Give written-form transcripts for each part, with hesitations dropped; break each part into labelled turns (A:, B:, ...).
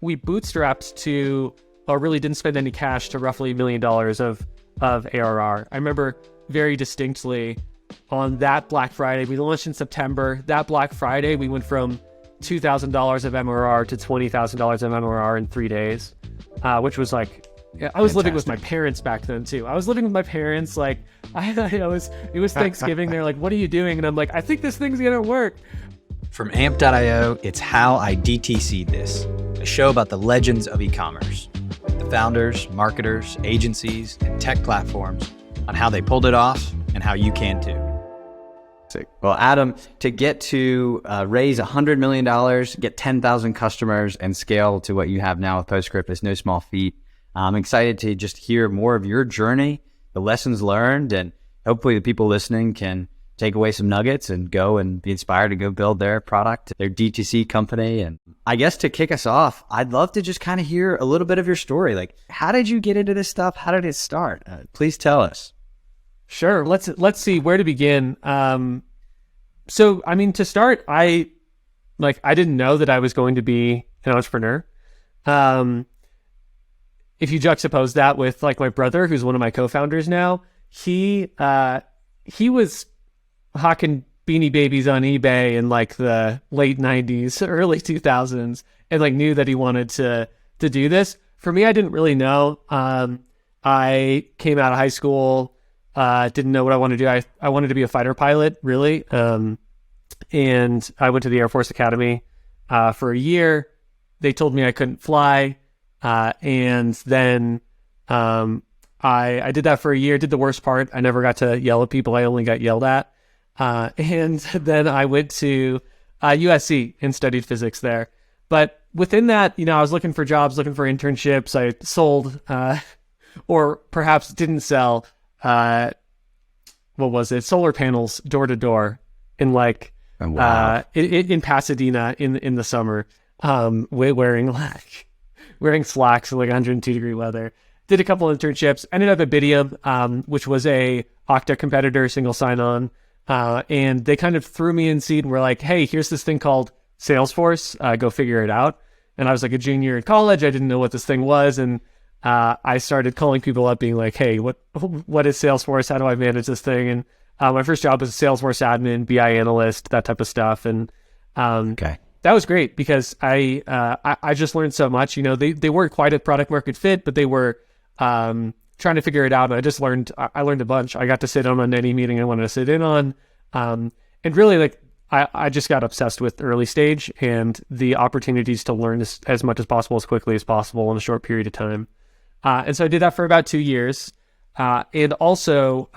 A: we bootstrapped to, or really didn't spend any cash, to roughly $1 million of ARR. I remember very distinctly on that Black Friday, we launched in September. That Black Friday, we went from $2,000 of MRR to $20,000 of MRR in 3 days, which was like, I was living with my parents back then too. I was living with my parents. Like it was Thanksgiving. They're like, "What are you doing?" And I'm like, "I think this thing's gonna work."
B: From AMP.io, it's How I DTC'd This, a show about the legends of e-commerce, the founders, marketers, agencies, and tech platforms on how they pulled it off and how you can too.
C: Well, Adam, to get to raise $100 million, get 10,000 customers, and scale to what you have now with Postscript is no small feat. I'm excited to just hear more of your journey, the lessons learned, and hopefully the people listening can take away some nuggets and go and be inspired to go build their product, their DTC company. And I guess to kick us off, I'd love to just kind of hear a little bit of your story. Like, how did you get into this stuff? How did it start? Please tell us.
A: Sure. Let's see where to begin. So, I mean, to start, I didn't know that I was going to be an entrepreneur. If you juxtapose that with like my brother, who's one of my co-founders now, he was hawking Beanie Babies on eBay in like the late 90s, early 2000s, and like knew that he wanted to do this. For me, I didn't really know. I came out of high school, didn't know what I wanted to do. I wanted to be a fighter pilot, really. And I went to the Air Force Academy for a year. They told me I couldn't fly. And then I did that for a year, did the worst part. I never got to yell at people. I only got yelled at. And then I went to USC and studied physics there. But within that, I was looking for jobs, looking for internships. I sold, or perhaps didn't sell, solar panels door to door in like, in Pasadena in the summer, wearing slacks in like 102 degree weather. Did a couple internships, ended up at Bidium, which was a Okta competitor, single sign-on. And they kind of threw me in seed and were like, "Hey, here's this thing called Salesforce, go figure it out." And I was like a junior in college. I didn't know what this thing was. And I started calling people up being like, "Hey, what is Salesforce? How do I manage this thing?" And my first job was a Salesforce admin, BI analyst, that type of stuff. And that was great because I just learned so much. They weren't quite a product market fit, but they were trying to figure it out. And I just learned a bunch. I got to sit on any meeting I wanted to sit in on. And really, like, I just got obsessed with early stage and the opportunities to learn as much as possible, as quickly as possible in a short period of time. And so I did that for about 2 years. And also,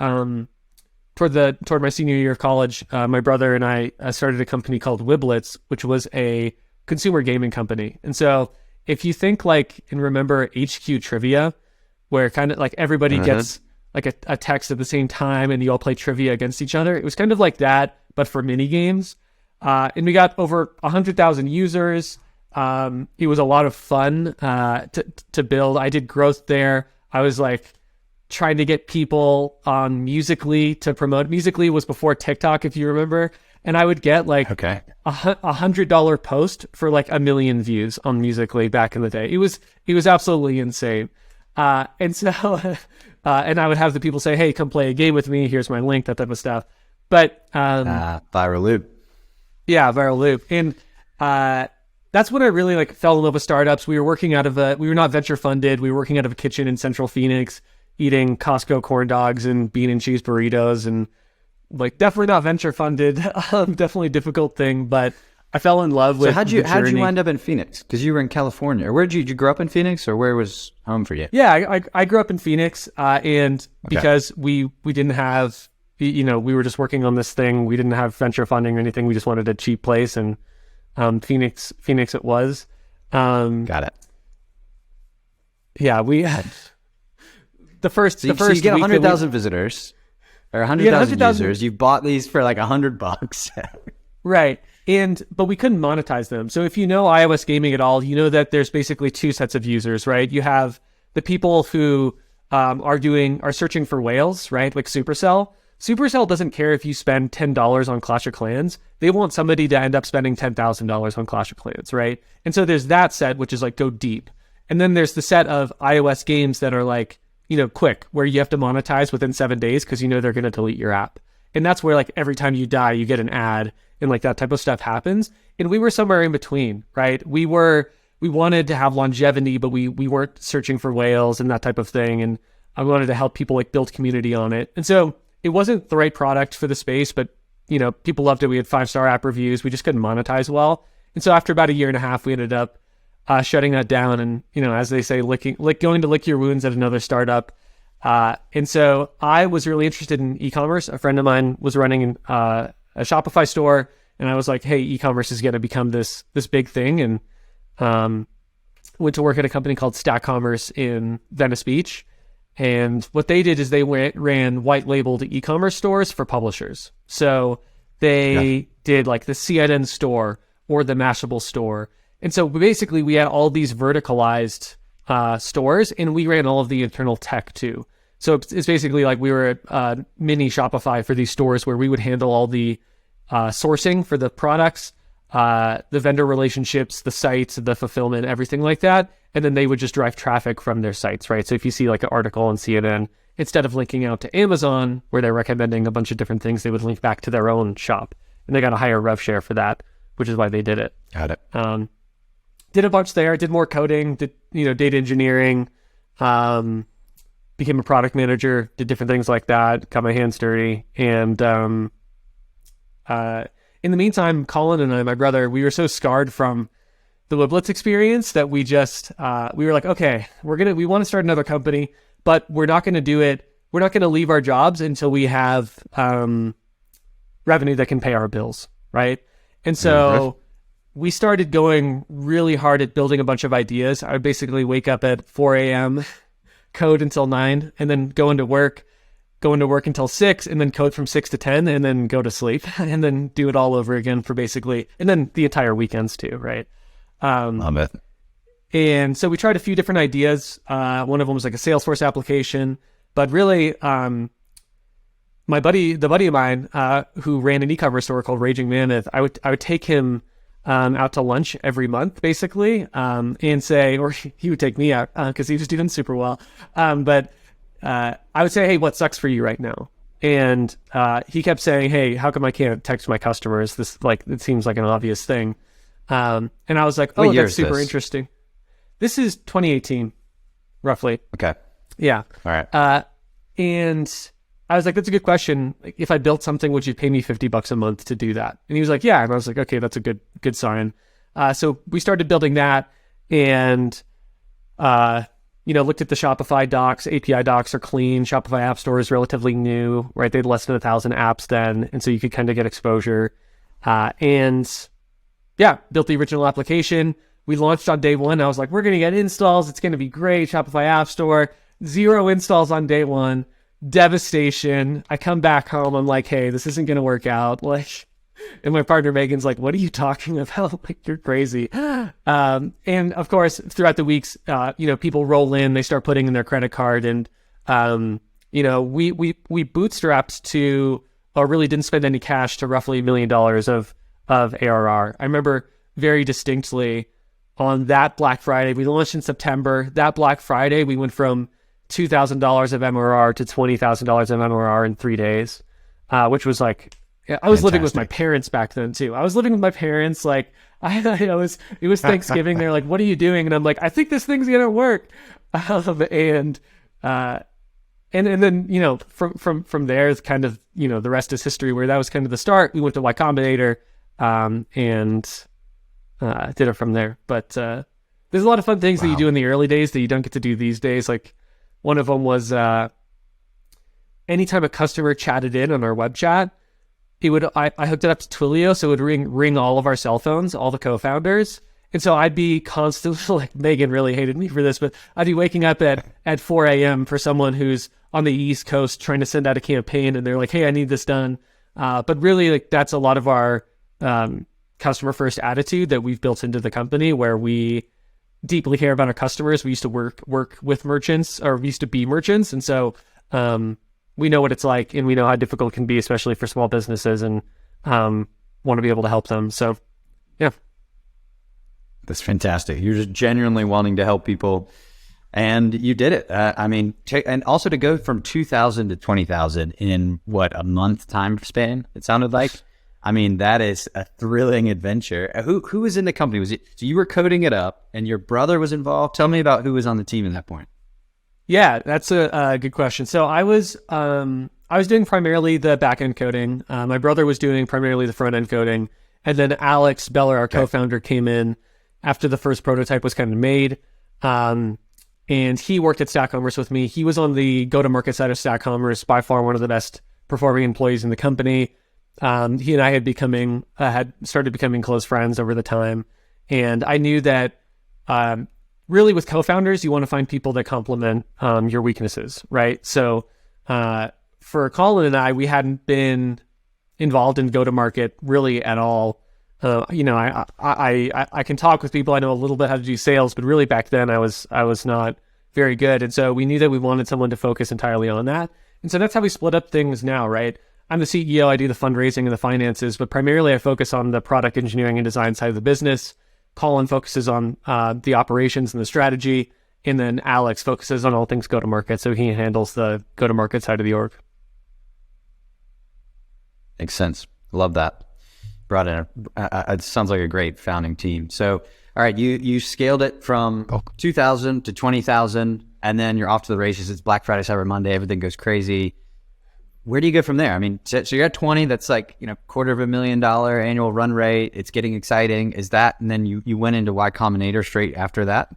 A: toward my senior year of college, my brother and I started a company called Wiblets, which was a consumer gaming company. And so if you think like, and remember HQ Trivia, where kind of like everybody gets like a text at the same time and you all play trivia against each other. It was kind of like that, but for mini games. And we got over 100,000 users. It was a lot of fun to build. I did growth there. I was like trying to get people on Musical.ly to promote. Musical.ly was before TikTok, if you remember. And I would get like $100 post for like 1 million views on Musical.ly back in the day. It was absolutely insane. And so, and I would have the people say, "Hey, come play a game with me. Here's my link," that type of stuff. But,
C: viral loop.
A: Yeah, viral loop. And, that's when I really like fell in love with startups. We were not venture funded. We were working out of a kitchen in Central Phoenix, eating Costco corn dogs and bean and cheese burritos, and like definitely not venture funded. Definitely a difficult thing, but I fell in love with. So how'd you
C: wind up in Phoenix? Because you were in California. Or did you grow up in Phoenix, or where was home for you?
A: Yeah, I grew up in Phoenix, and because we didn't have, we were just working on this thing. We didn't have venture funding or anything. We just wanted a cheap place, and Phoenix it was.
C: Got it.
A: Yeah, we had the first.
C: So you get 100,000 visitors or 100,000 users. You bought these for like $100.
A: Right. But we couldn't monetize them. So if you know iOS gaming at all, you know that there's basically two sets of users, right? You have the people who are searching for whales, right? Like Supercell. Supercell doesn't care if you spend $10 on Clash of Clans. They want somebody to end up spending $10,000 on Clash of Clans, right? And so there's that set, which is like go deep. And then there's the set of iOS games that are like, quick, where you have to monetize within 7 days because they're going to delete your app. And that's where like every time you die, you get an ad and like that type of stuff happens. And we were somewhere in between, right? We wanted to have longevity, but we weren't searching for whales and that type of thing. And I wanted to help people like build community on it. And so it wasn't the right product for the space, but people loved it. We had 5-star app reviews. We just couldn't monetize well. And so after about a year and a half, we ended up shutting that down. And, as they say, going to lick your wounds at another startup. And so I was really interested in e-commerce. A friend of mine was running a Shopify store, and I was like, hey, e-commerce is going to become this big thing. And went to work at a company called Stack Commerce in Venice Beach. And what they did is they ran white labeled e-commerce stores for publishers. So they did like the CNN store or the Mashable store. And so basically we had all these verticalized stores, and we ran all of the internal tech too. So it's basically like we were a mini Shopify for these stores where we would handle all the sourcing for the products, the vendor relationships, the sites, the fulfillment, everything like that. And then they would just drive traffic from their sites, right? So if you see like an article on CNN, instead of linking out to Amazon, where they're recommending a bunch of different things, they would link back to their own shop. And they got a higher rev share for that, which is why they did it.
C: Got it.
A: Did a bunch there, did more coding, did, data engineering, became a product manager, did different things like that, got my hands dirty. And in the meantime, Colin and I, my brother, we were so scarred from the Wiblets experience that we just, we were like, okay, we want to start another company, but we're not going to do it. We're not going to leave our jobs until we have revenue that can pay our bills, right? And so we started going really hard at building a bunch of ideas. I would basically wake up at 4 a.m., code until 9, and then go into work until 6, and then code from 6 to 10, and then go to sleep, and then do it all over again for basically, and then the entire weekends too, right?
C: Love it.
A: And so we tried a few different ideas. One of them was like a Salesforce application, but really, the buddy of mine who ran an e-commerce store called Raging Mammoth, I would take him out to lunch every month, basically, and say, or he would take me out because he was doing super well. But I would say, hey, what sucks for you right now? And he kept saying, hey, how come I can't text my customers? This it seems like an obvious thing. And I was like, oh, that's super interesting. This is 2018, roughly.
C: Okay.
A: Yeah.
C: All right.
A: And I was like, that's a good question. Like, if I built something, would you pay me $50 a month to do that? And he was like, yeah. And I was like, okay, that's a good sign. So we started building that, and looked at the Shopify docs. API docs are clean. Shopify App Store is relatively new, right? They had less than 1,000 apps then, and so you could kind of get exposure. And yeah, built the original application. We launched on day one. I was like, we're going to get installs. It's going to be great. Shopify App Store, 0 installs on day one. Devastation. I come back home. I'm like, hey, this isn't going to work out. Like, and my partner Megan's like, what are you talking about? Like, you're crazy. And of course, throughout the weeks, people roll in, they start putting in their credit card, and we bootstrapped to, or really didn't spend any cash, to roughly $1 million of ARR. I remember very distinctly on that Black Friday, we launched in September. That Black Friday, we went from $2,000 of MRR to $20,000 of MRR in 3 days, which was like, I was living with my parents back then too. I was living with my parents. Like it was Thanksgiving. They're like, what are you doing? And I'm like, I think this thing's going to work. And then, from there, it's kind of, the rest is history, where that was kind of the start. We went to Y Combinator, and did it from there. But there's a lot of fun things that you do in the early days that you don't get to do these days. Like, one of them was anytime a customer chatted in on our web chat, I hooked it up to Twilio, so it would ring all of our cell phones, all the co-founders. And so I'd be constantly, like, Megan really hated me for this, but I'd be waking up at 4 a.m. for someone who's on the East Coast trying to send out a campaign, and they're like, hey, I need this done. But really, like, that's a lot of our customer first attitude that we've built into the company, where we deeply care about our customers. We used to work with merchants, or we used to be merchants. And so we know what it's like, and we know how difficult it can be, especially for small businesses, and want to be able to help them. So, yeah.
C: That's fantastic. You're just genuinely wanting to help people, and you did it. And also to go from 2,000 to 20,000 in what, a month time span, it sounded like. I mean, that is a thrilling adventure. Who was in the company? Was it, so you were coding it up and your brother was involved? Tell me about who was on the team at that point.
A: Yeah, that's a good question. So I was doing primarily the back end coding. My brother was doing primarily the front end coding, and then Alex Beller, our co-founder, came in after the first prototype was kind of made, and he worked at Stack Commerce with me. He was on the go-to-market side of Stack Commerce, by far one of the best performing employees in the company. He and I had started becoming close friends over the time, and I knew that really with co-founders, you want to find people that complement your weaknesses, right? So for Colin and I, we hadn't been involved in go-to-market really at all. I can talk with people. I know a little bit how to do sales, but really back then I was not very good. And so we knew that we wanted someone to focus entirely on that. And so that's how we split up things now, right? I'm the CEO. I do the fundraising and the finances, but primarily I focus on the product engineering and design side of the business. Colin focuses on the operations and the strategy, and then Alex focuses on all things go-to-market. So he handles the go-to-market side of the org.
C: Makes sense. Love that. Brought in it sounds like a great founding team. So, all right, you scaled it from 2,000 to 20,000, and then you're off to the races. It's Black Friday, Cyber Monday. Everything goes crazy. Where do you go from there? I mean, so you're at 20, that's like, $250,000 annual run rate. It's getting exciting. Is that, and then you went into Y Combinator straight after that?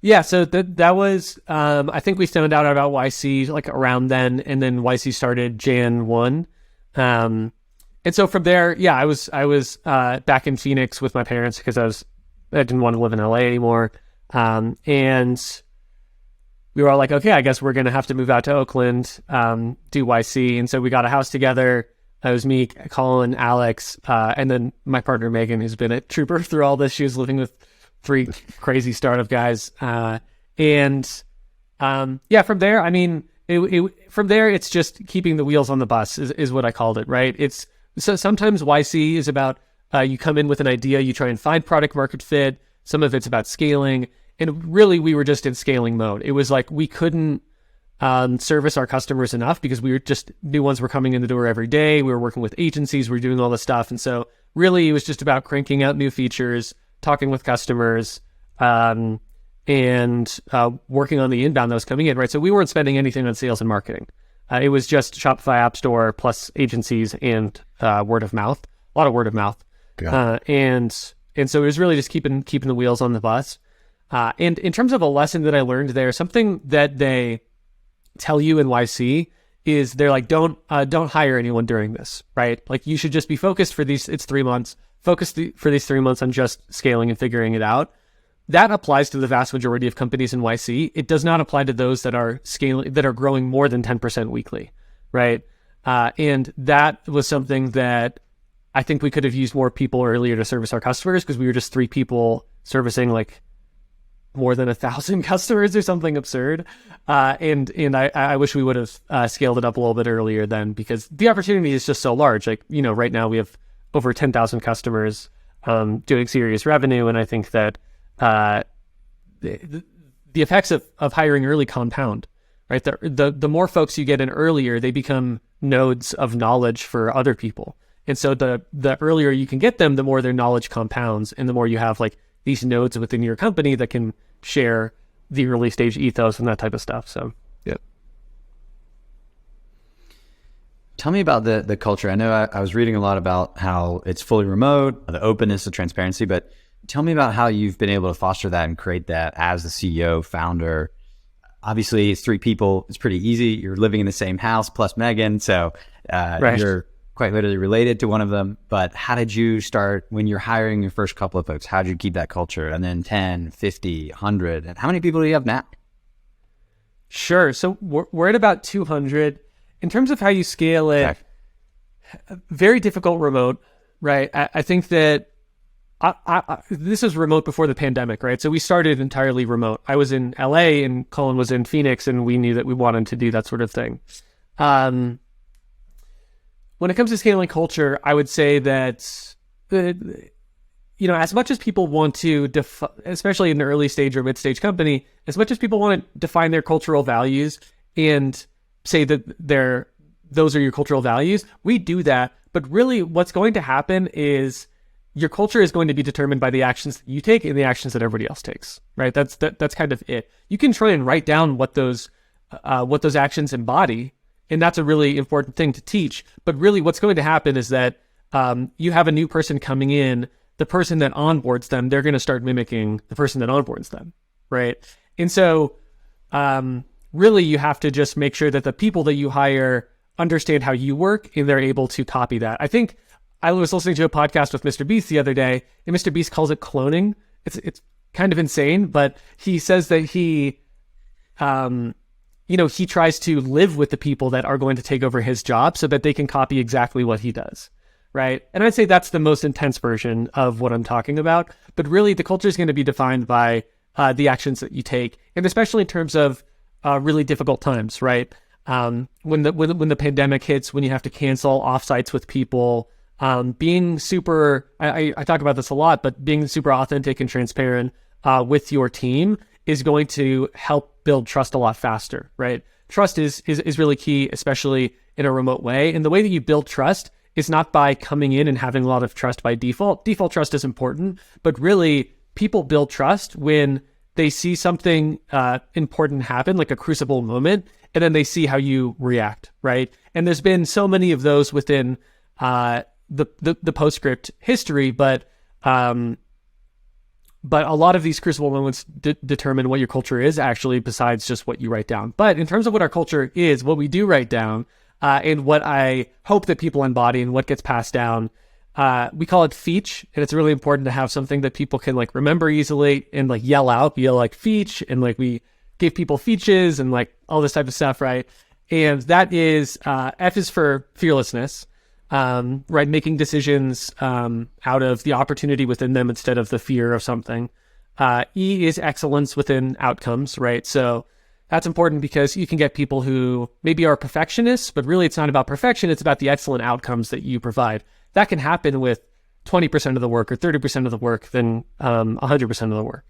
A: Yeah. So that was, I think we found out about YC like around then, and then YC started Jan 1. And so from there, yeah, I was back in Phoenix with my parents because I didn't want to live in LA anymore. And we were all like, okay, I guess we're going to have to move out to Oakland, do YC. And so we got a house together. It was me, Colin, Alex, and then my partner, Megan, who's been a trooper through all this. She was living with 3 crazy startup guys. From there, I mean, from there, it's just keeping the wheels on the bus is what I called it, right? So sometimes YC is about, you come in with an idea, you try and find product market fit. Some of it's about scaling. And really, we were just in scaling mode. It was like we couldn't service our customers enough because we were just, new ones were coming in the door every day. We were working with agencies. We were doing all this stuff. And so really, it was just about cranking out new features, talking with customers, and working on the inbound that was coming in, right? So we weren't spending anything on sales and marketing. It was just Shopify App Store plus agencies and word of mouth, a lot of word of mouth. And so it was really just keeping the wheels on the bus. And in terms of a lesson that I learned there, something that they tell you in YC is they're like, don't hire anyone during this, right? Like you should just be focused for these, it's 3 months, for these 3 months on just scaling and figuring it out. That applies to the vast majority of companies in YC. It does not apply to those that are scaling, that are growing more than 10% weekly, right? And that was something that I think we could have used more people earlier to service our customers because we were just 3 people servicing like more than 1,000 customers or something absurd. And I wish we would have scaled it up a little bit earlier then because the opportunity is just so large. Like, right now we have over 10,000 customers doing serious revenue. And I think that the effects of hiring early compound, right? The more folks you get in earlier, they become nodes of knowledge for other people. And so the earlier you can get them, the more their knowledge compounds and the more you have like these nodes within your company that can share the early stage ethos and that type of stuff. So, yeah.
C: Tell me about the culture. I know I was reading a lot about how it's fully remote, the openness, the transparency, but tell me about how you've been able to foster that and create that as the CEO, founder. Obviously, it's 3 people. It's pretty easy. You're living in the same house plus Megan. So
A: right.
C: You're quite literally related to one of them. But how did you start when you're hiring your first couple of folks? How did you keep that culture? And then 10, 50, 100. And how many people do you have now?
A: Sure. So we're at about 200. In terms of how you scale it, okay. Very difficult remote, right? I think that this was remote before the pandemic, right? So we started entirely remote. I was in LA and Colin was in Phoenix, and we knew that we wanted to do that sort of thing. when it comes to scaling culture, I would say that as much as people want to, especially in an early stage or mid stage company, as much as people want to define their cultural values and say that those are your cultural values, we do that. But really, what's going to happen is your culture is going to be determined by the actions that you take and the actions that everybody else takes, right? That's kind of it. You can try and write down what those actions embody, and that's a really important thing to teach. But really, what's going to happen is that you have a new person coming in. The person that onboards them, they're going to start mimicking the person that onboards them, right? And so, really, you have to just make sure that the people that you hire understand how you work and they're able to copy that. I think I was listening to a podcast with Mr. Beast the other day, and Mr. Beast calls it cloning. It's kind of insane, but he says that he tries to live with the people that are going to take over his job so that they can copy exactly what he does, right? And I'd say that's the most intense version of what I'm talking about. But really, the culture is going to be defined by the actions that you take, and especially in terms of really difficult times, right? When the pandemic hits, when you have to cancel offsites with people, being super, I talk about this a lot, but being super authentic and transparent with your team is going to help build trust a lot faster, right? Trust is really key, especially in a remote way. And the way that you build trust is not by coming in and having a lot of trust by default. Default trust is important, but really people build trust when they see something important happen, like a crucible moment, and then they see how you react, right? And there's been so many of those within the Postscript history, but a lot of these crucible moments determine what your culture is actually, besides just what you write down. But in terms of what our culture is, what we do write down, and what I hope that people embody and what gets passed down, we call it feach, and it's really important to have something that people can like remember easily and like yell like feach, and like we give people feaches and like all this type of stuff, right? And that is F is for fearlessness, right? Making decisions out of the opportunity within them instead of the fear of something. E is excellence within outcomes, right? So that's important because you can get people who maybe are perfectionists, but really it's not about perfection. It's about the excellent outcomes that you provide. That can happen with 20% of the work or 30% of the work than 100% of the work.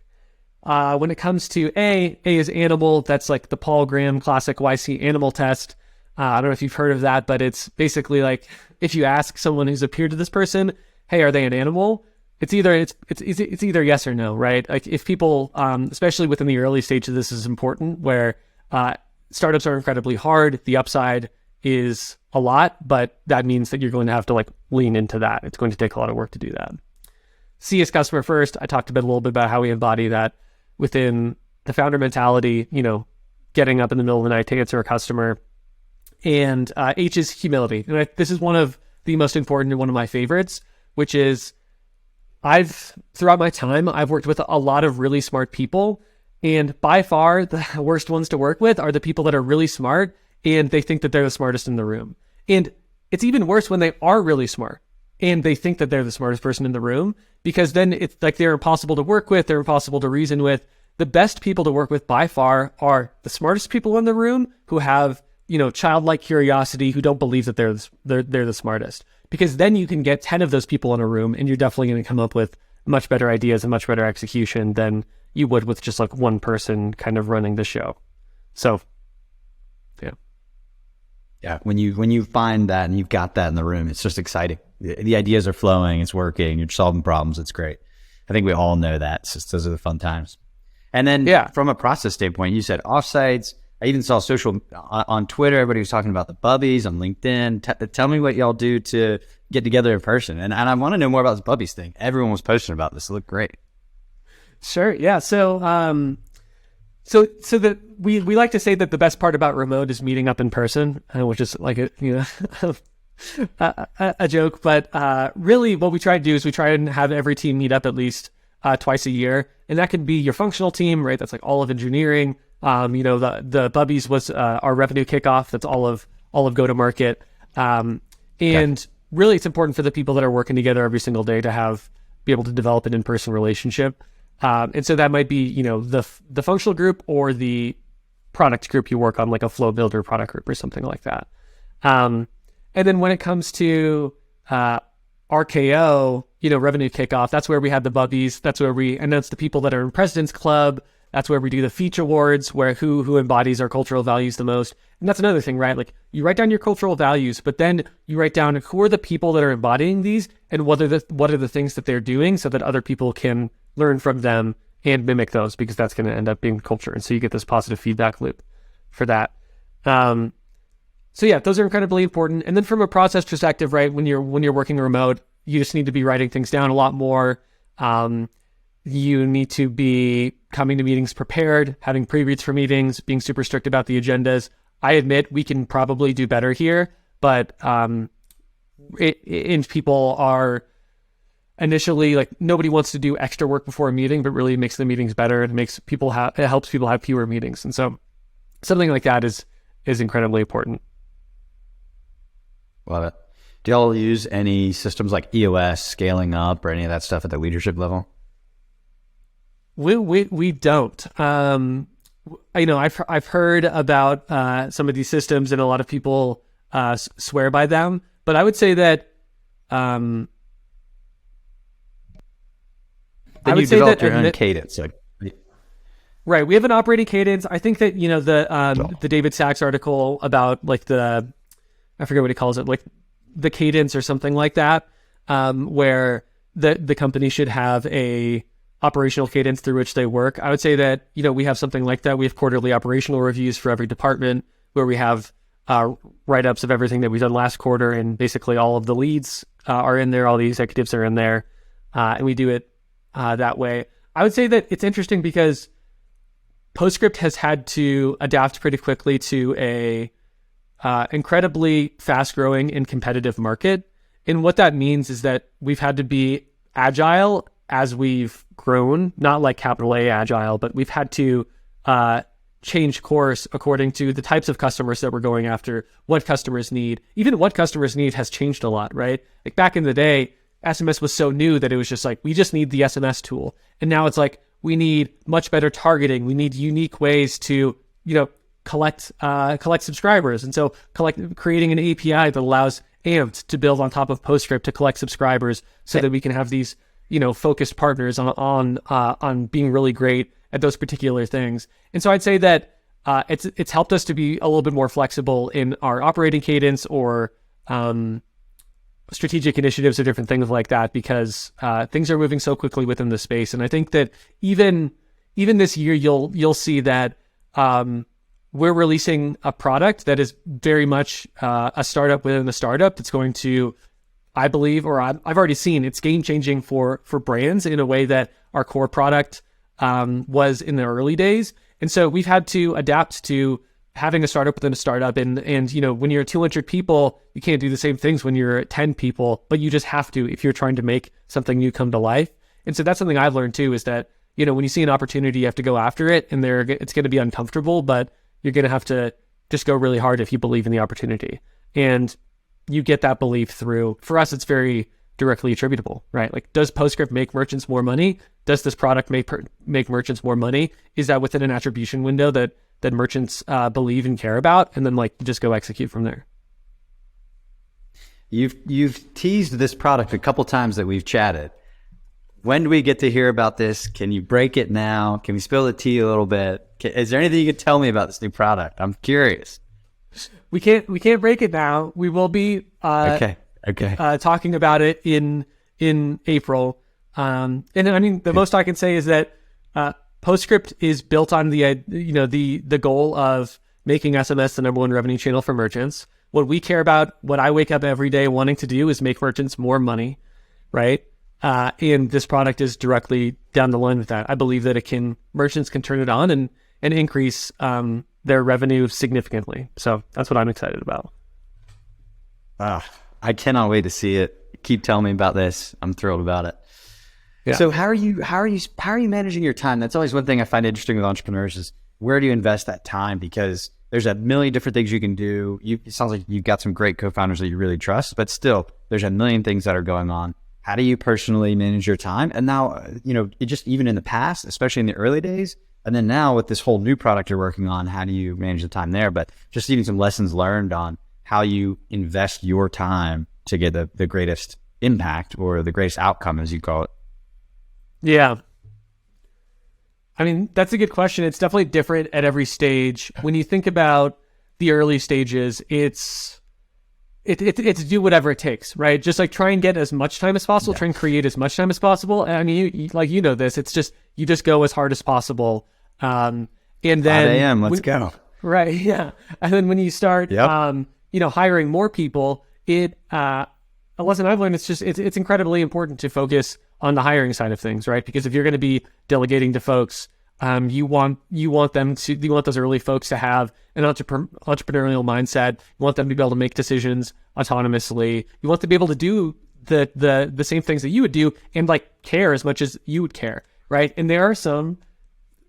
A: When it comes to A is animal. That's like the Paul Graham classic YC animal test. I don't know if you've heard of that, but it's basically like if you ask someone who's a peer to this person, hey, are they an animal? It's either yes or no, right? Like if people, especially within the early stages, this is important where startups are incredibly hard. The upside is a lot, but that means that you're going to have to like lean into that. It's going to take a lot of work to do that. C is customer first. I talked a little bit about how we embody that within the founder mentality, getting up in the middle of the night to answer a customer. And H is humility. And this is one of the most important and one of my favorites, which is throughout my time, I've worked with a lot of really smart people. And by far, the worst ones to work with are the people that are really smart and they think that they're the smartest in the room. And it's even worse when they are really smart and they think that they're the smartest person in the room, because then it's like they're impossible to work with, they're impossible to reason with. The best people to work with by far are the smartest people in the room who have, childlike curiosity, who don't believe that they're the smartest. Because then you can get 10 of those people in a room and you're definitely going to come up with much better ideas and much better execution than you would with just like one person kind of running the show. So, yeah.
C: Yeah, when you find that and you've got that in the room, it's just exciting. The ideas are flowing, it's working, you're solving problems, it's great. I think we all know that. It's just, those are the fun times. And then from a process standpoint, you said offsites. I even saw social on Twitter, everybody was talking about the bubbies on LinkedIn. Tell me what y'all do to get together in person. And I want to know more about this bubbies thing. Everyone was posting about this. It looked great.
A: Sure. Yeah. So we like to say that the best part about remote is meeting up in person, which is like a joke. But really what we try to do is we try and have every team meet up at least twice a year. And that can be your functional team, right? That's like all of engineering. The Bubbies was our revenue kickoff. That's all of go-to-market. Really it's important for the people that are working together every single day to be able to develop an in-person relationship. And so that might be, the functional group or the product group you work on, like a flow builder product group or something like that. And then when it comes to RKO, revenue kickoff, that's where we have the bubbies. That's where we announce the people that are in President's Club. That's where we do the feature awards, where who embodies our cultural values the most. And that's another thing, right? Like, you write down your cultural values, but then you write down who are the people that are embodying these and what are the things that they're doing so that other people can learn from them and mimic those, because that's going to end up being culture. And so you get this positive feedback loop for that. So yeah, those are incredibly important. And then from a process perspective, right, when you're working remote, you just need to be writing things down a lot more. You need to be coming to meetings prepared, having pre-reads for meetings, being super strict about the agendas. I admit we can probably do better here, but people are initially like, nobody wants to do extra work before a meeting, but really makes the meetings better. It helps people have fewer meetings. And so something like that is incredibly important.
C: Love it. Do y'all use any systems like EOS, scaling up, or any of that stuff at the leadership level?
A: We don't. I've heard about some of these systems, and a lot of people swear by them. But I would say that
C: then you develop your own cadence.
A: Right. We have an operating cadence. I think that the David Sachs article about like I forget what he calls it, like the cadence or something like that, where the company should have a operational cadence through which they work. I would say that, we have something like that. We have quarterly operational reviews for every department, where we have write-ups of everything that we've done last quarter, and basically all of the leads are in there, all the executives are in there, and we do it that way. I would say that it's interesting because Postscript has had to adapt pretty quickly to a incredibly fast-growing and competitive market. And what that means is that we've had to be agile as we've grown, not like capital A agile, but we've had to change course according to the types of customers that we're going after, what customers need. Even what customers need has changed a lot, right? Like back in the day, SMS was so new that it was just like, we just need the SMS tool. And now it's like, we need much better targeting. We need unique ways to, collect subscribers. And so creating an API that allows Amped to build on top of Postscript to collect subscribers so that we can have these, focused partners on being really great at those particular things. And so I'd say that it's helped us to be a little bit more flexible in our operating cadence or strategic initiatives or different things like that, because things are moving so quickly within the space. And I think that even this year, you'll see that we're releasing a product that is very much a startup within a startup that's going to, I believe, or I've already seen, it's game-changing for brands in a way that our core product was in the early days. And so we've had to adapt to having a startup within a startup. And when you're 200 people, you can't do the same things when you're 10 people, but you just have to if you're trying to make something new come to life. And so that's something I've learned too, is that, when you see an opportunity, you have to go after it, and it's going to be uncomfortable, but you're going to have to just go really hard if you believe in the opportunity. And you get that belief through, for us, it's very directly attributable, right? Like, does Postscript make merchants more money? Does this product make merchants more money? Is that within an attribution window that merchants believe and care about? And then you just go execute from there.
C: You've teased this product a couple times that we've chatted. When do we get to hear about this? Can you break it now? Can we spill the tea a little bit? Is there anything you can tell me about this new product? I'm curious.
A: We can't break it now. We will be talking about it in April. And I mean, the most I can say is that Postscript is built on the goal of making SMS the number one revenue channel for merchants. What we care about, what I wake up every day wanting to do, is make merchants more money, right? And this product is directly down the line with that. I believe that merchants can turn it on and increase their revenue significantly. So that's what I'm excited about.
C: I cannot wait to see it. Keep telling me about this. I'm thrilled about it. Yeah. So how are you managing your time? That's always one thing I find interesting with entrepreneurs, is where do you invest that time? Because there's a million different things you can do. It sounds like you've got some great co-founders that you really trust, but still there's a million things that are going on. How do you personally manage your time? And now, just even in the past, especially in the early days, and then now with this whole new product you're working on, how do you manage the time there? But just even some lessons learned on how you invest your time to get the greatest impact or the greatest outcome, as you call it?
A: Yeah. I mean, that's a good question. It's definitely different at every stage. When you think about the early stages, it's do whatever it takes, right? Just like try and get as much time as possible, try and create as much time as possible. And I mean, you know this, it's just, you just go as hard as possible. And then
C: 5 a.m., let's go.
A: Right. Yeah. And then when you start, hiring more people, a lesson I've learned, it's incredibly important to focus on the hiring side of things, right? Because if you're going to be delegating to folks, you want those early folks to have an entrepreneurial mindset. You want them to be able to make decisions autonomously. You want them to be able to do the same things that you would do and like care as much as you would care, right? And there are some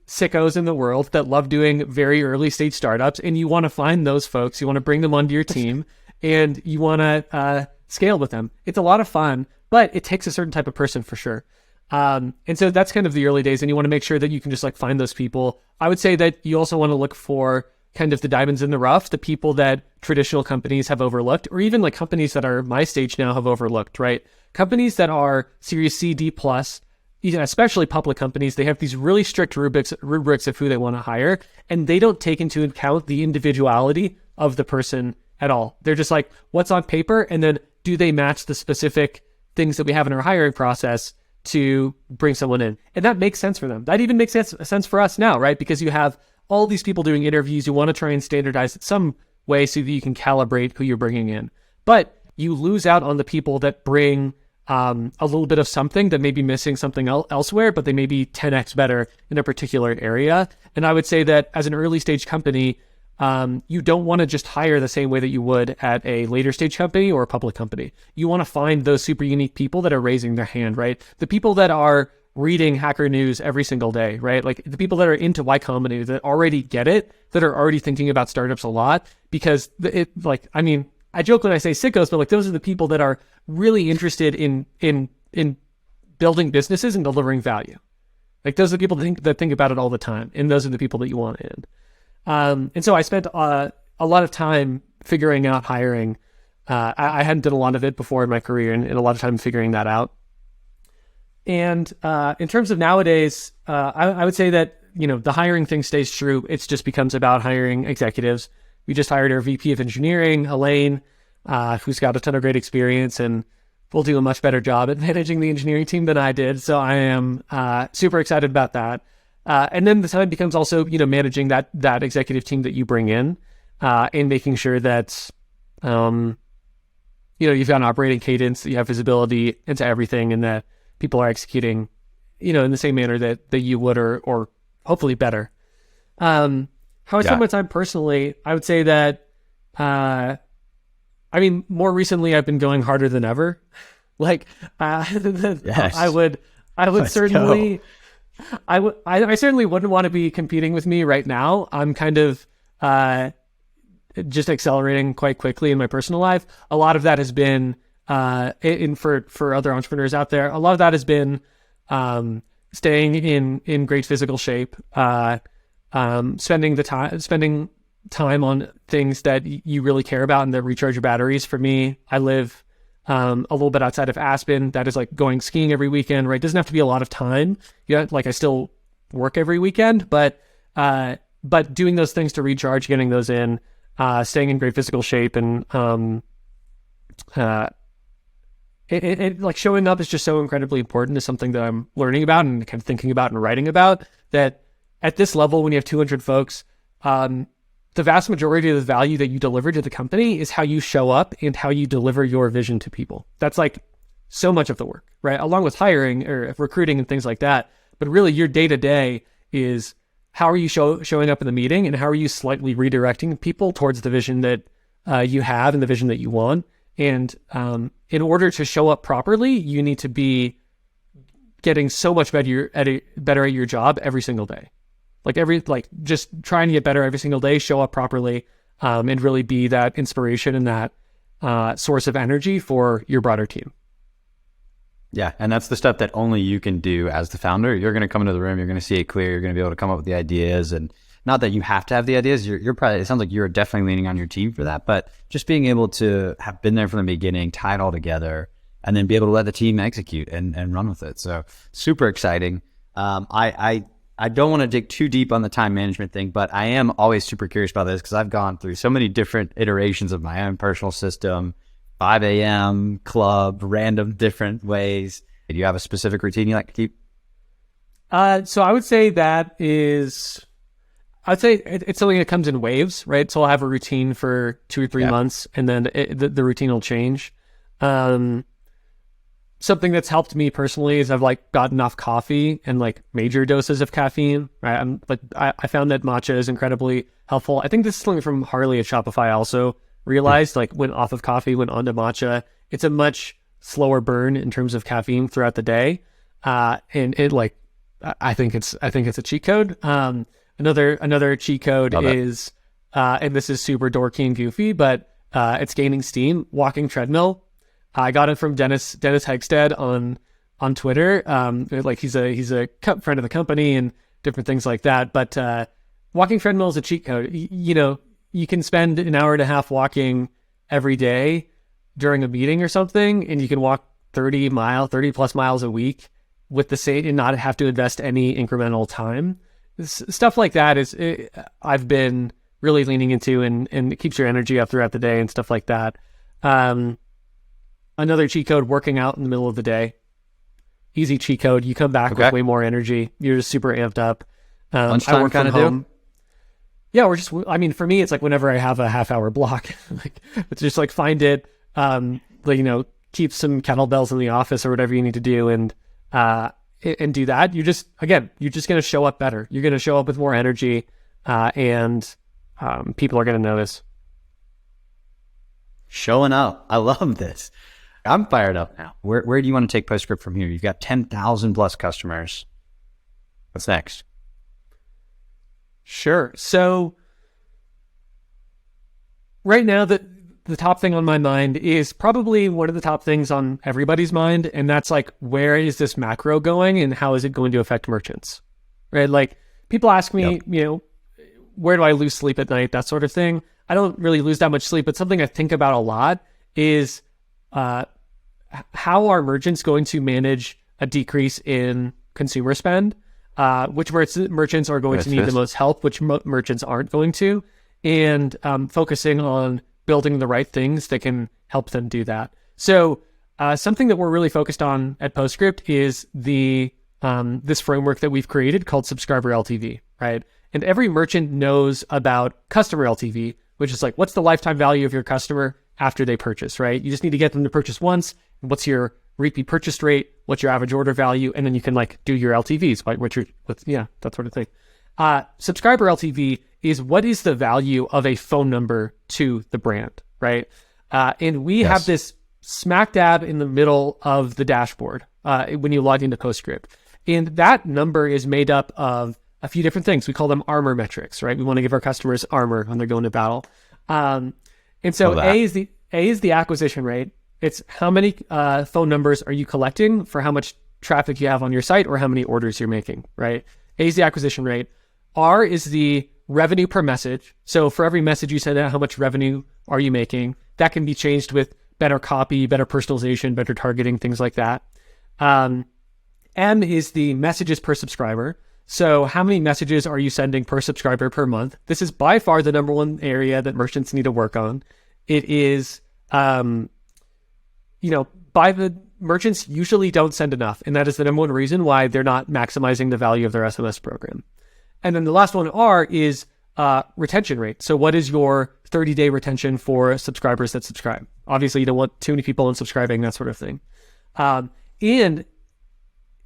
A: sickos in the world that love doing very early stage startups, and you want to find those folks. You want to bring them onto your team, and you want to scale with them. It's a lot of fun, but it takes a certain type of person for sure. And so that's kind of the early days, and you want to make sure that you can just like find those people. I would say that you also want to look for kind of the diamonds in the rough, the people that traditional companies have overlooked, or even like companies that are my stage now have overlooked, right? Companies that are Series C, D plus, especially public companies, they have these really strict rubrics of who they want to hire, and they don't take into account the individuality of the person at all. They're just like, what's on paper, and then do they match the specific things that we have in our hiring process to bring someone in? And that makes sense for them. That even makes sense for us now, right? Because you have all these people doing interviews. You want to try and standardize it some way so that you can calibrate who you're bringing in. But you lose out on the people that bring a little bit of something that may be missing something elsewhere, but they may be 10x better in a particular area. And I would say that as an early stage company, you don't want to just hire the same way that you would at a later stage company or a public company. You want to find those super unique people that are raising their hand, right? The people that are reading Hacker News every single day, right? Like the people that are into Y Combinator, that already get it, that are already thinking about startups a lot, because I joke when I say sickos, but like those are the people that are really interested in building businesses and delivering value. Like those are the people that think about it all the time, and those are the people that you want in. And so I spent a lot of time figuring out hiring. I hadn't done a lot of it before in my career, and a lot of time figuring that out. And in terms of nowadays, I would say that, the hiring thing stays true. It just becomes about hiring executives. We just hired our VP of engineering, Elaine, who's got a ton of great experience and will do a much better job at managing the engineering team than I did. So I am super excited about that. And then the time becomes also, managing that executive team that you bring in, and making sure that, you've got an operating cadence, that you have visibility into everything, and that people are executing, in the same manner that you would, or hopefully better. How I spend my time personally, I would say that, more recently I've been going harder than ever. Like,
C: yes.
A: I would certainly, I certainly wouldn't want to be competing with me right now. I'm kind of, just accelerating quite quickly in my personal life. A lot of that has been, for other entrepreneurs out there, a lot of that has been, staying in great physical shape, spending time on things that you really care about and that recharge your batteries. For me, I live a little bit outside of Aspen. That is like going skiing every weekend, right? It doesn't have to be a lot of time. Like I still work every weekend, but doing those things to recharge, getting those in, staying in great physical shape, and like showing up is just so incredibly important. Is something that I'm learning about and kind of thinking about and writing about. That at this level, when you have 200 folks, the vast majority of the value that you deliver to the company is how you show up and how you deliver your vision to people. That's like so much of the work, right? Along with hiring or recruiting and things like that. But really your day-to-day is how are you showing up in the meeting, and how are you slightly redirecting people towards the vision that you have and the vision that you want. And in order to show up properly, you need to be getting so much better at your job every single day. Just trying to get better every single day, show up properly, and really be that inspiration and that source of energy for your broader team.
C: Yeah, and that's the stuff that only you can do as the founder. You're going to come into the room, you're going to see it clear, you're going to be able to come up with the ideas and not that you have to have the ideas. You're probably, it sounds like you're definitely leaning on your team for that, but just being able to have been there from the beginning, tie it all together, and then be able to let the team execute and run with it. So super exciting. I don't want to dig too deep on the time management thing, but I am always super curious about this because I've gone through so many different iterations of my own personal system, 5 a.m., club, random different ways. Do you have a specific routine you like to keep?
A: So I would say it's something that comes in waves, right? So I'll have a routine for 2 or 3 months, and then the routine will change. Something that's helped me personally is I've like gotten off coffee and like major doses of caffeine, right? I found that matcha is incredibly helpful. I think this is something from Harley at Shopify also realized, like went off of coffee, went onto matcha. It's a much slower burn in terms of caffeine throughout the day. And it like, I think it's a cheat code. Another cheat code is, and this is super dorky and goofy, but it's gaining steam, walking treadmill. I got it from Dennis Hegstead on Twitter. Like he's a friend of the company and different things like that. But walking treadmill is a cheat code. You can spend an hour and a half walking every day during a meeting or something, and you can walk 30 plus miles a week with the same and not have to invest any incremental time. Stuff like that I've been really leaning into, and it keeps your energy up throughout the day and stuff like that. Another cheat code, working out in the middle of the day. Easy cheat code. You come back with way more energy. You're just super amped up.
C: Lunchtime
A: I work
C: kind
A: from
C: of
A: home.
C: do?
A: Yeah, for me, it's like whenever I have a half-hour block, like it's just like find it, keep some kettlebells in the office or whatever you need to do, and do that. You're just going to show up better. You're going to show up with more energy, and people are going to notice.
C: Showing up. I love this. I'm fired up now. Where do you want to take Postscript from here? You've got 10,000 plus customers. What's next?
A: Sure. So right now, the top thing on my mind is probably one of the top things on everybody's mind, and that's like, where is this macro going, and how is it going to affect merchants? Right? Like people ask me, where do I lose sleep at night? That sort of thing. I don't really lose that much sleep, but something I think about a lot is how are merchants going to manage a decrease in consumer spend? Which merchants are going to need the most help, which merchants aren't going to, and focusing on building the right things that can help them do that. So something that we're really focused on at Postscript is this framework that we've created called subscriber LTV, right? And every merchant knows about customer LTV, which is like, what's the lifetime value of your customer after they purchase, right? You just need to get them to purchase once. What's your repeat purchase rate? What's your average order value? And then you can like do your LTVs, right? That sort of thing. Subscriber LTV is what is the value of a phone number to the brand, right? And we have this smack dab in the middle of the dashboard when you log into Postscript. And that number is made up of a few different things. We call them armor metrics, right? We want to give our customers armor when they're going to battle. And so A is the acquisition rate. It's how many phone numbers are you collecting for how much traffic you have on your site or how many orders you're making, right? A is the acquisition rate. R is the revenue per message. So for every message you send out, how much revenue are you making? That can be changed with better copy, better personalization, better targeting, things like that. M is the messages per subscriber. So how many messages are you sending per subscriber per month? This is by far the number one area that merchants need to work on. It is, merchants usually don't send enough. And that is the number one reason why they're not maximizing the value of their SMS program. And then the last one, R, is retention rate. So what is your 30-day retention for subscribers that subscribe? Obviously, you don't want too many people unsubscribing, that sort of thing. And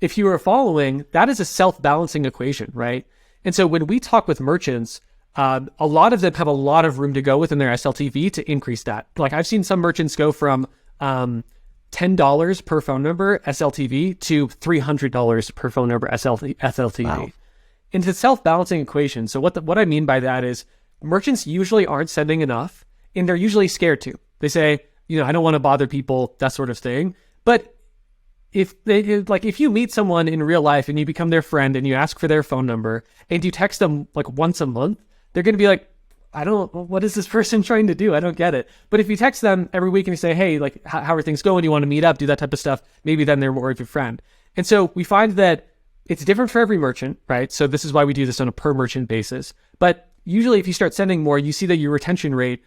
A: if you are following, that is a self-balancing equation, right? And so when we talk with merchants, a lot of them have a lot of room to go within their SLTV to increase that. Like I've seen some merchants go from $10 per phone number SLTV to $300 per phone number SLTV. Wow. It's a self-balancing equation. So what I mean by that is merchants usually aren't sending enough, and they're usually scared to. They say, I don't want to bother people, that sort of thing. But if you meet someone in real life and you become their friend and you ask for their phone number and you text them like once a month, they're going to be like, what is this person trying to do? I don't get it. But if you text them every week and you say, hey, like, how are things going? You want to meet up, do that type of stuff, maybe then they're more of your friend. And so we find that it's different for every merchant, right? So this is why we do this on a per merchant basis. But usually if you start sending more, you see that your retention rate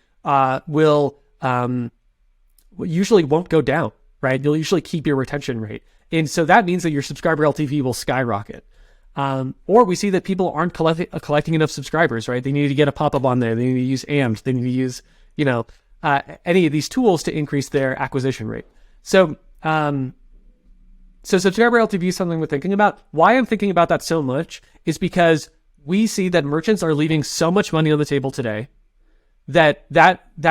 A: usually won't go down, right? You'll usually keep your retention rate. And so that means that your subscriber LTV will skyrocket. Or we see that people aren't collecting enough subscribers, right? They need to get a pop-up on there. They need to use AMPs. They need to use, any of these tools to increase their acquisition rate. So subscriber LTV is something we're thinking about. Why I'm thinking about that so much is because we see that merchants are leaving so much money on the table today that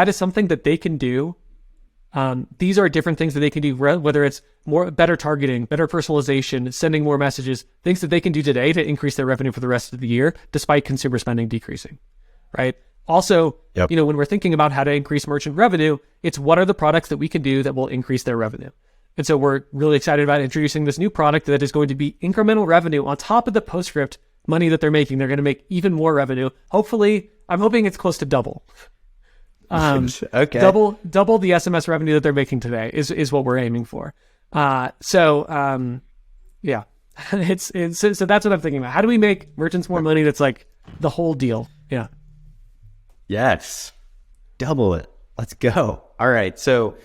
A: is something that they can do. These are different things that they can do, whether it's better targeting, better personalization, sending more messages, things that they can do today to increase their revenue for the rest of the year, despite consumer spending decreasing, right? Also, when we're thinking about how to increase merchant revenue, it's what are the products that we can do that will increase their revenue. And so we're really excited about introducing this new product that is going to be incremental revenue on top of the Postscript money that they're making. They're going to make even more revenue. Hopefully, I'm hoping it's close to double.
C: Okay.
A: Double the SMS revenue that they're making today is what we're aiming for. Yeah, so that's what I'm thinking about. How do we make merchants more money? That's like the whole deal. Yeah.
C: Yes. Double it. Let's go. All right. So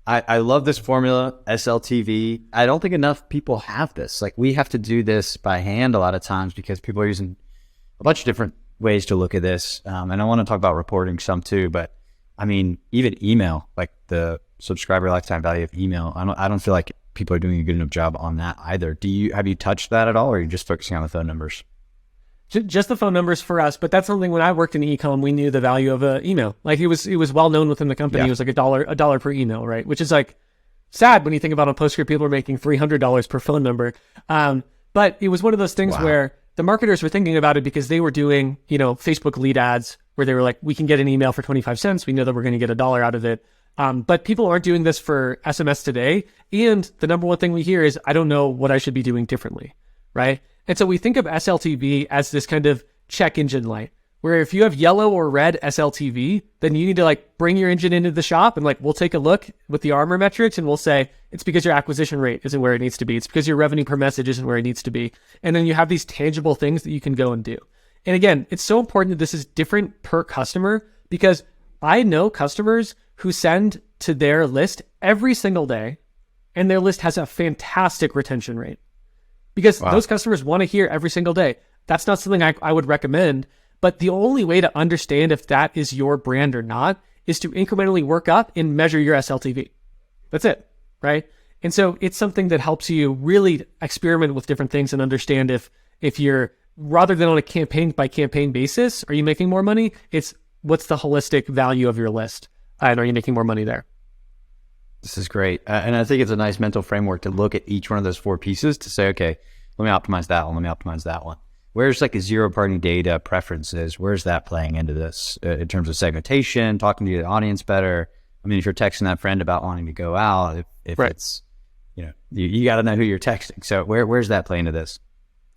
C: I love this formula, SLTV. I don't think enough people have this. Like, we have to do this by hand a lot of times because people are using a bunch of different ways to look at this. And I want to talk about reporting some too, but I mean, even email, like the subscriber lifetime value of email, I don't feel like people are doing a good enough job on that either. Have you touched that at all, or are you just focusing on the phone numbers?
A: Just the phone numbers for us, but that's something when I worked in e-com, we knew the value of an email. Like it was well known within the company. It was like a dollar per email, right? Which is like sad when you think about on Postscript, people are making $300 per phone number. But it was one of those things where the marketers were thinking about it because they were doing, Facebook lead ads where they were like, we can get an email for 25 cents. We know that we're going to get $1 out of it. But people aren't doing this for SMS today. And the number one thing we hear is, I don't know what I should be doing differently, right? And so we think of SLTV as this kind of check engine light, where if you have yellow or red SLTV, then you need to like bring your engine into the shop and like, we'll take a look with the armor metrics and we'll say, it's because your acquisition rate isn't where it needs to be. It's because your revenue per message isn't where it needs to be. And then you have these tangible things that you can go and do. And again, it's so important that this is different per customer, because I know customers who send to their list every single day and their list has a fantastic retention rate. Because those customers want to hear every single day. That's not something I would recommend, but the only way to understand if that is your brand or not is to incrementally work up and measure your SLTV. That's it, right? And so it's something that helps you really experiment with different things and understand if you're, rather than on a campaign by campaign basis, are you making more money? It's what's the holistic value of your list, and are you making more money there?
C: This is great. And I think it's a nice mental framework to look at each one of those four pieces to say, okay, let me optimize that one. Let me optimize that one. Where's like a zero party data preferences? Where's that playing into this in terms of segmentation, talking to your audience better? I mean, if you're texting that friend about wanting to go out, if it's, you got to know who you're texting. So where's that playing into this?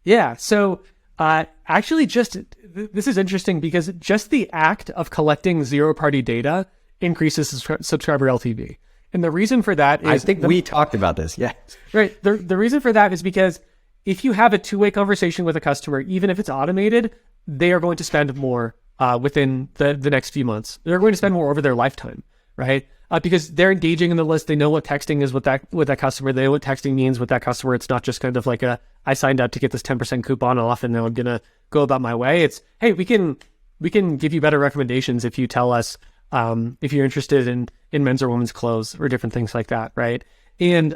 A: Yeah. So actually this is interesting because just the act of collecting zero party data increases subscriber LTV. And the reason for that is...
C: I think we talked about this, yeah.
A: Right. The reason for that is because if you have a two-way conversation with a customer, even if it's automated, they are going to spend more within the next few months. They're going to spend more over their lifetime, right? Because they're engaging in the list. They know what texting is with that customer. They know what texting means with that customer. It's not just kind of like I signed up to get this 10% coupon off and now I'm going to go about my way. It's, hey, we can give you better recommendations if you tell us if you're interested in men's or women's clothes or different things like that, right? And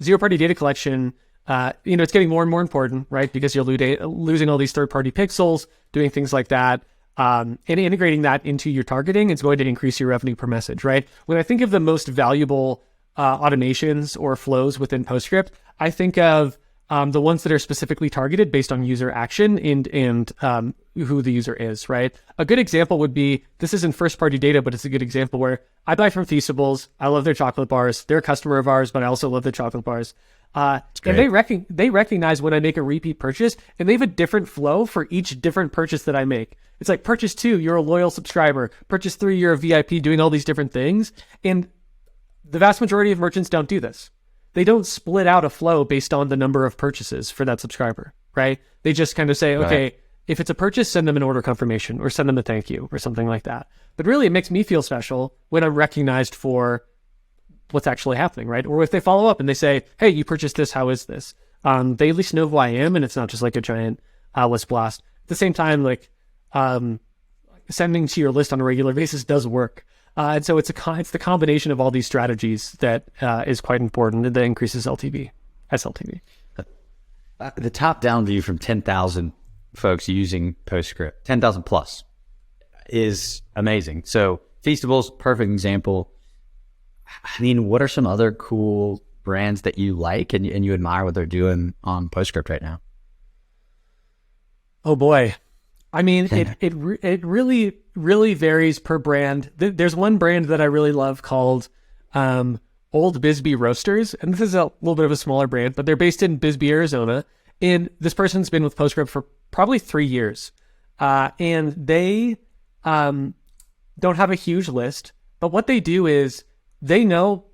A: zero-party data collection, it's getting more and more important, right? Because you're losing all these third-party pixels, doing things like that, and integrating that into your targeting is going to increase your revenue per message, right? When I think of the most valuable automations or flows within Postscript, I think of the ones that are specifically targeted based on user action and who the user is, right? A good example would be, this isn't first-party data, but it's a good example where I buy from Feastables. I love their chocolate bars. They're a customer of ours, but I also love their chocolate bars. And they recognize when I make a repeat purchase, and they have a different flow for each different purchase that I make. It's like purchase 2, you're a loyal subscriber. Purchase 3, you're a VIP, doing all these different things. And the vast majority of merchants don't do this. They don't split out a flow based on the number of purchases for that subscriber, right? They just kind of say, okay, if it's a purchase, send them an order confirmation or send them a thank you or something like that. But really, it makes me feel special when I'm recognized for what's actually happening, right? Or if they follow up and they say, hey, you purchased this, how is this? They at least know who I am, and it's not just like a giant list blast. At the same time, like sending to your list on a regular basis does work. And so it's the combination of all these strategies that is quite important, and that increases SLTV.
C: The top-down view from 10,000 folks using Postscript, 10,000 plus, is amazing. So Feastables, perfect example. I mean, what are some other cool brands that you like and you admire what they're doing on Postscript right now?
A: Oh boy. I mean, it really, really varies per brand. There's one brand that I really love called Old Bisbee Roasters. And this is a little bit of a smaller brand, but they're based in Bisbee, Arizona. And this person's been with Postscript for probably 3 years. And they don't have a huge list. But what they do is they know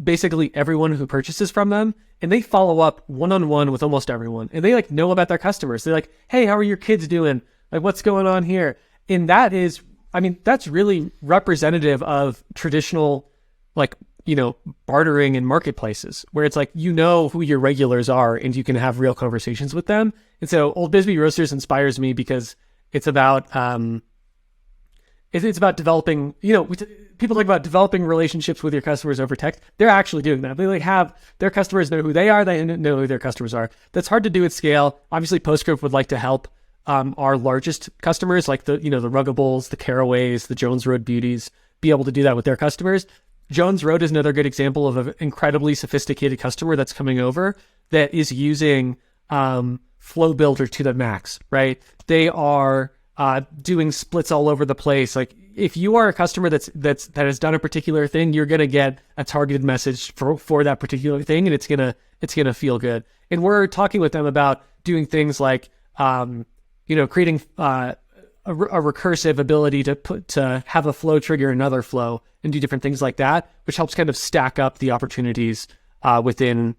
A: basically everyone who purchases from them, and they follow up one-on-one with almost everyone. And they like know about their customers. They're like, hey, how are your kids doing? Like, what's going on here? And that is, I mean, that's really representative of traditional, like, you know, bartering in marketplaces, where it's like, you know who your regulars are and you can have real conversations with them. And so Old Bisbee Roasters inspires me because it's about, it's about developing, you know, people talk about developing relationships with your customers over text. They're actually doing that. They like have their customers know who they are. They know who their customers are. That's hard to do at scale. Obviously, Postscript would like to help our largest customers, like the Ruggables, the Caraways, the Jones Road Beauties, be able to do that with their customers. Jones Road is another good example of an incredibly sophisticated customer that's coming over that is using Flow Builder to the max, right? They are doing splits all over the place. Like, if you are a customer that has done a particular thing, you're gonna get a targeted message for that particular thing, and it's gonna feel good. And we're talking with them about doing things like creating a recursive ability to have a flow trigger another flow and do different things like that, which helps kind of stack up the opportunities within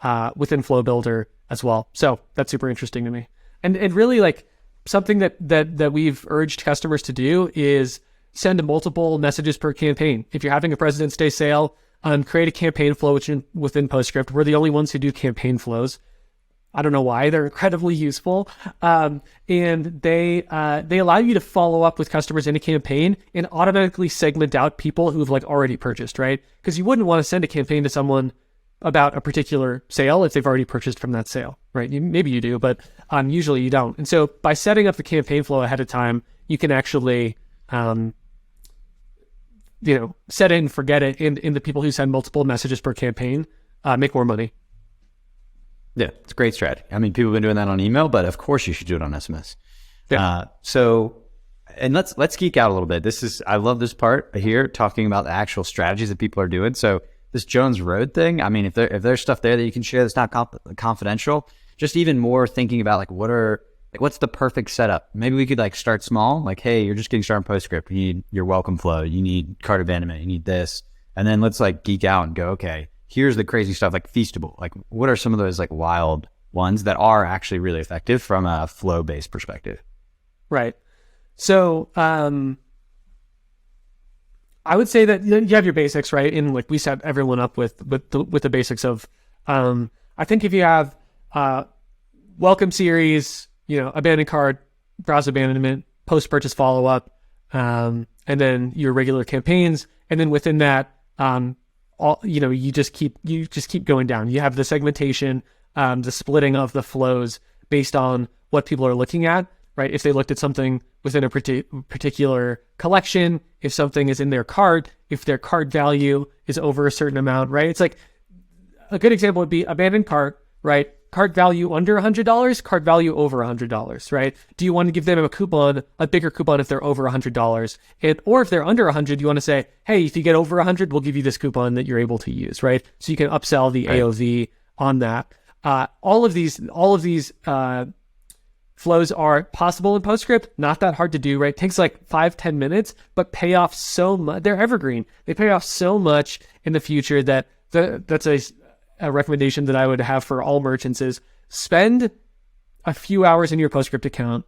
A: Flow Builder as well. So that's super interesting to me. And really, like, something that we've urged customers to do is send multiple messages per campaign. If you're having a President's Day sale, create a campaign flow within Postscript. We're the only ones who do campaign flows. I don't know why. They're incredibly useful. And they allow you to follow up with customers in a campaign and automatically segment out people who've like already purchased, right? Because you wouldn't want to send a campaign to someone about a particular sale if they've already purchased from that sale, right? Maybe you do, but usually you don't. And so by setting up the campaign flow ahead of time, you can actually, set it and forget it. And the people who send multiple messages per campaign make more money.
C: Yeah, it's a great strategy. I mean, people have been doing that on email, but of course you should do it on SMS. Yeah. And let's geek out a little bit. I love this part here, talking about the actual strategies that people are doing. So this Jones Road thing, I mean, if there's stuff there that you can share that's not confidential, just even more thinking about like what's the perfect setup? Maybe we could like start small, like, hey, you're just getting started on Postscript. You need your welcome flow. You need cart abandonment. You need this. And then let's like geek out and go, okay, here's the crazy stuff like Feastable. Like, what are some of those like wild ones that are actually really effective from a flow-based perspective? Right.
A: So I would say that you have your basics, right? And like we set everyone up with the basics of, I think if you have welcome series, abandoned cart, browse abandonment, post-purchase follow-up, and then your regular campaigns, and then within that, you just keep going down. You have the segmentation, the splitting of the flows based on what people are looking at, right? If they looked at something within a particular collection, if something is in their cart, if their cart value is over a certain amount, right? It's like a good example would be abandoned cart, right? Cart value under $100, cart value over $100, right? Do you want to give them a bigger coupon if they're over $100? Or if they're under 100, you want to say, hey, if you get over 100, we'll give you this coupon that you're able to use, right? So you can upsell the AOV on that. All of these flows are possible in Postscript, not that hard to do, right? It takes like 5-10 minutes, but pay off so much. They're evergreen. They pay off so much in the future that that's a recommendation that I would have for all merchants is spend a few hours in your Postscript account.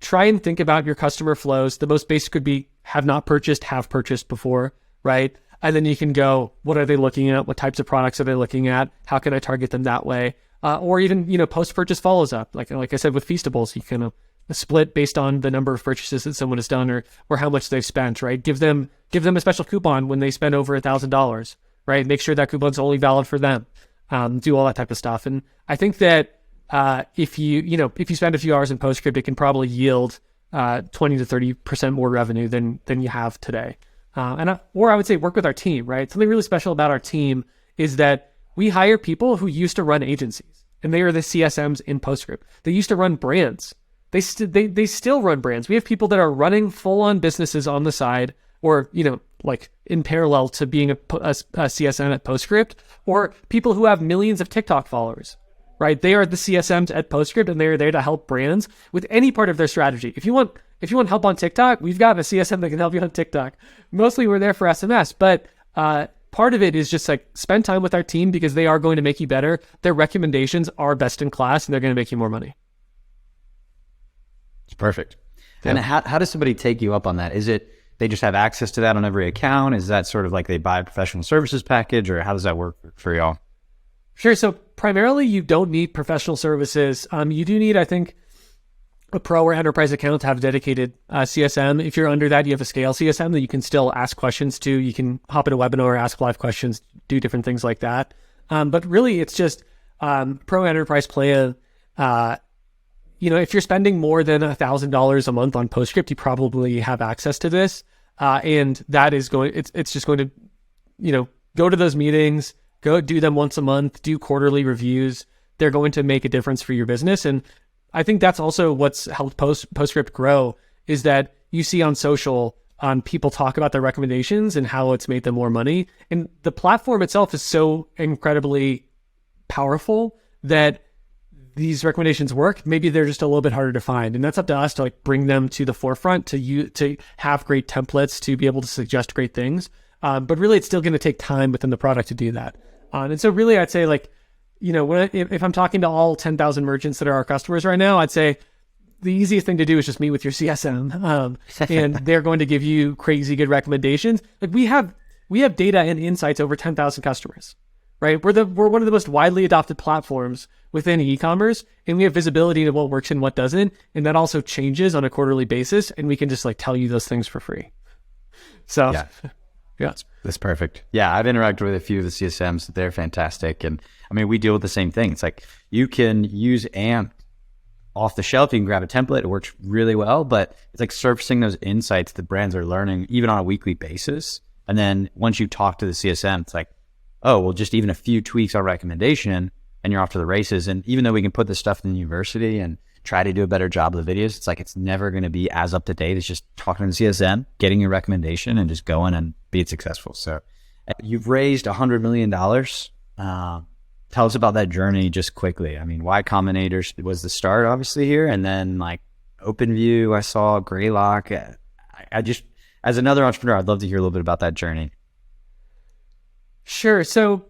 A: Try and think about your customer flows. The most basic could be have not purchased, have purchased before, right? And then you can go, what are they looking at? What types of products are they looking at? How can I target them that way? Or even, post-purchase follows up. Like I said, with Feastables, you can split based on the number of purchases that someone has done or how much they've spent, right? Give them a special coupon when they spend over $1,000, right? Make sure that coupon's only valid for them. Do all that type of stuff. And I think that if you spend a few hours in Postscript, it can probably yield 20 to 30% more revenue than you have today. Or I would say work with our team, right? Something really special about our team is that we hire people who used to run agencies, and they are the CSMs in Postscript. They used to run brands. They still run brands. We have people that are running full-on businesses on the side, or like in parallel to being a CSM at Postscript, or people who have millions of TikTok followers, right? They are the CSMs at Postscript, and they are there to help brands with any part of their strategy. If you want help on TikTok, we've got a CSM that can help you on TikTok. Mostly we're there for SMS, but part of it is just like spend time with our team because they are going to make you better. Their recommendations are best in class and they're going to make you more money.
C: It's perfect.
A: Yeah.
C: And how does somebody take you up on that? Is it they just have access to that on every account? Is that sort of like they buy a professional services package, or how does that work for y'all?
A: Sure. So primarily you don't need professional services. You do need, I think, a pro or enterprise account to have a dedicated CSM. If you're under that, you have a scale CSM that you can still ask questions to. You can hop in a webinar, ask live questions, do different things like that. But really, it's just pro enterprise plan. If you're spending more than $1,000 a month on Postscript, you probably have access to this. And that is it's just going to, go to those meetings, go do them once a month, do quarterly reviews. They're going to make a difference for your business. And I think that's also what's helped Postscript grow is that you see on social, people talk about their recommendations and how it's made them more money. And the platform itself is so incredibly powerful that these recommendations work. Maybe they're just a little bit harder to find. And that's up to us to bring them to the forefront, to have great templates, to be able to suggest great things. But really, it's still going to take time within the product to do that. And so really, I'd say if I'm talking to all 10,000 merchants that are our customers right now, I'd say the easiest thing to do is just meet with your CSM, and they're going to give you crazy good recommendations. Like we have data and insights over 10,000 customers, right? We're one of the most widely adopted platforms within e-commerce, and we have visibility into what works and what doesn't, and that also changes on a quarterly basis, and we can just tell you those things for free. So yeah.
C: That's perfect. Yeah, I've interacted with a few of the CSMs. They're fantastic. And I mean, we deal with the same thing. It's like you can use AMP off the shelf. You can grab a template. It works really well, but it's like surfacing those insights that brands are learning even on a weekly basis. And then once you talk to the CSM, it's like, oh, well, just even a few tweaks on recommendation and you're off to the races. And even though we can put this stuff in the university and try to do a better job of the videos, it's like it's never going to be as up to date. It's just talking to the CSM, getting your recommendation, and just going and being successful. So you've raised $100 million. Tell us about that journey just quickly. I mean, Y Combinator was the start, obviously, here, and then OpenView, I saw Greylock. I just, as another entrepreneur, I'd love to hear a little bit about that journey.
A: Sure. So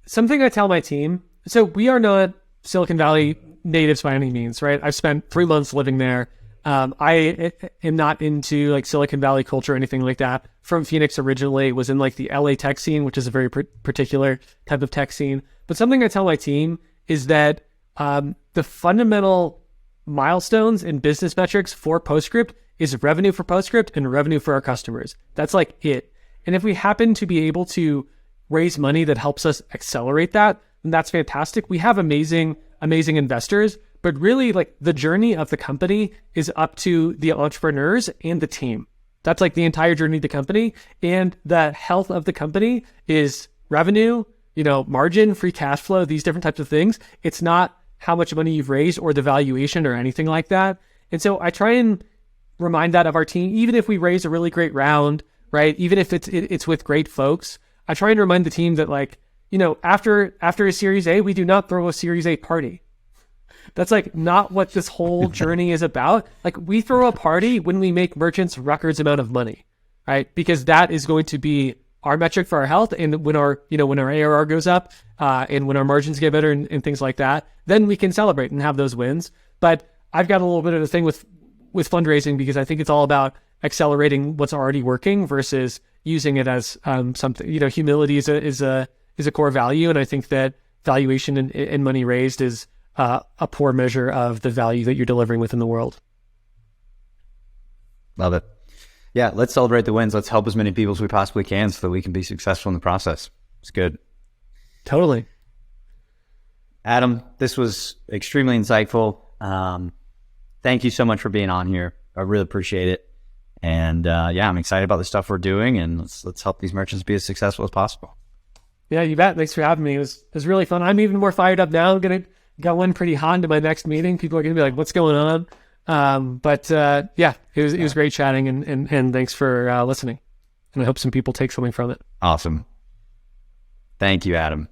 A: something I tell my team, so we are not Silicon Valley natives by any means, right? I've spent 3 months living there. I am not into Silicon Valley culture or anything like that. From Phoenix originally, was in the LA tech scene, which is a very particular type of tech scene. But something I tell my team is that the fundamental milestones and business metrics for Postscript is revenue for Postscript and revenue for our customers. That's it. And if we happen to be able to raise money that helps us accelerate that, then that's fantastic. We have amazing investors, but really the journey of the company is up to the entrepreneurs and the team. That's the entire journey of the company, and the health of the company is revenue, margin, free cash flow, these different types of things. It's not how much money you've raised or the valuation or anything like that. And so I try and remind that of our team, even if we raise a really great round, right? Even if it's with great folks, I try and remind the team that after a Series A, we do not throw a Series A party. That's like not what this whole journey is about. Like, we throw a party when we make merchants records amount of money, right? Because that is going to be our metric for our health. And when our ARR goes up, and when our margins get better and things like that, then we can celebrate and have those wins. But I've got a little bit of a thing with fundraising, because I think it's all about accelerating what's already working versus using it as something. Humility is a core value, and I think that valuation and money raised is a poor measure of the value that you're delivering within the world.
C: Love it. Yeah, let's celebrate the wins. Let's help as many people as we possibly can so that we can be successful in the process. It's good.
A: Totally.
C: Adam, this was extremely insightful. Thank you so much for being on here. I really appreciate it. And I'm excited about the stuff we're doing, and let's help these merchants be as successful as possible.
A: Yeah, you bet. Thanks for having me. It was really fun. I'm even more fired up now. I'm gonna got one pretty hot into my next meeting. People are gonna be like, "What's going on?" It was great chatting, and thanks for listening. And I hope some people take something from it.
C: Awesome. Thank you, Adam.